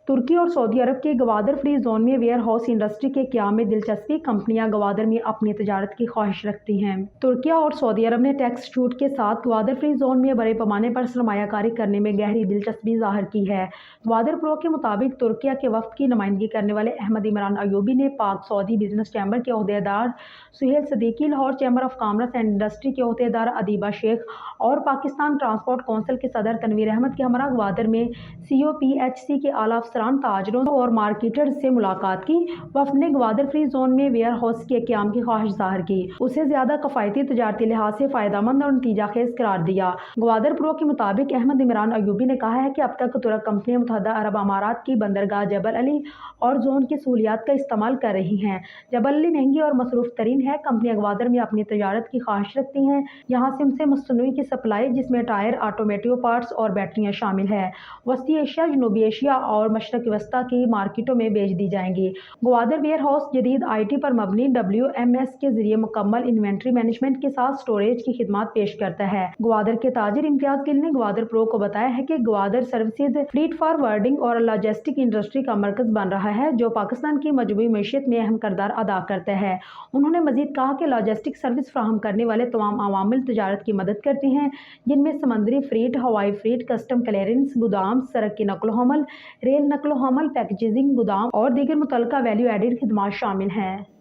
तुर्की और सऊदी अरब के Gwadar free zone में वेयर हाउस इंडस्ट्री के क़याम में दिलचस्पी। कंपनियां गवादर में अपनी तजारत की ख्वाहिश रखती हैं। तुर्की और सऊदी अरब ने टैक्स छूट के साथ गवादर फ्री जोन में बड़े पैमाने पर सरमायाकारी करने में गहरी दिलचस्पी जाहिर की है। गवादर प्रो के मुताबिक तुर्की के वफद की नुमाइंदगी करने वाले अहमद इमरान अयूबी ने पाक सऊदी बिजनेस चैम्बर के अहदेदार Suhail Siddiqui, Lahore chamber of commerce and industry के अहदेदार अदीबा शेख और पाकिस्तान ट्रांसपोर्ट कौंसिल के सदर तनवीर अहमद के हमरा गवादर में COPHC के आला अफसरान, ताजरों और मार्केटर्स से मुलाकात की। वफद ने गवादर फ्री जोन में वेयर हाउस के क़याम की ख्वाहिश जाहिर की, उसे ज्यादा कफायती तजारती लिहाज से फायदेमंद और नतीजा खेज करार दिया। गवादर प्रो के मुताबिक अहमद इमरान अयूबी ने कहा है कि अब तक तुर्क कंपनियां मुत्तहदा अरब अमारात की बंदरगाह जबल अली और जोन की सहूलियात का इस्तेमाल कर रही हैं। जबल अली महंगी और मसरूफ तरीन है। कंपनियां गवादर में अपनी तजारत की ख्वाहिश रखती हैं। यहाँ से उनसे मसनूई की सप्लाई, जिसमें टायर, ऑटोमेटिव पार्ट्स और बैटरियां शामिल है, वस्ती एशिया, जनूबी एशिया और मशरक वस्ता की मार्केटों में बेच दी जाएंगी। गवादर वेयर हाउस जदीद IT पर मबनी WMS के जरिए मुकम्मल इन्वेंट्री मैनेजमेंट के साथ स्टोरेज की खिदमत पेश करता है। गवादर के ताजिर इम्तियाज गिल ने गवादर प्रो को बताया है कि गवादर सर्विसेज फ्लीट फॉरवर्डिंग और लॉजिस्टिक इंडस्ट्री का मरकज बन रहा है, जो पाकिस्तान की मजमूई मैशियत में अहम किरदार अदा करता है। उन्होंने मजीद कहा कि लॉजिस्टिक सर्विस फ्राहम करने वाले तमाम अवामिल तजारत की मदद करती हैं, जिनमें समंदरी फ्रीट, हवाई फ्रीट, कस्टम क्लियरेंस, गुदाम, सड़क की नकलो हमल, रेल नकलो हमल, पैकेजिंग, गुदाम और दीगर मुतल्लिका वैल्यू एडेड खिदमत शामिल हैं।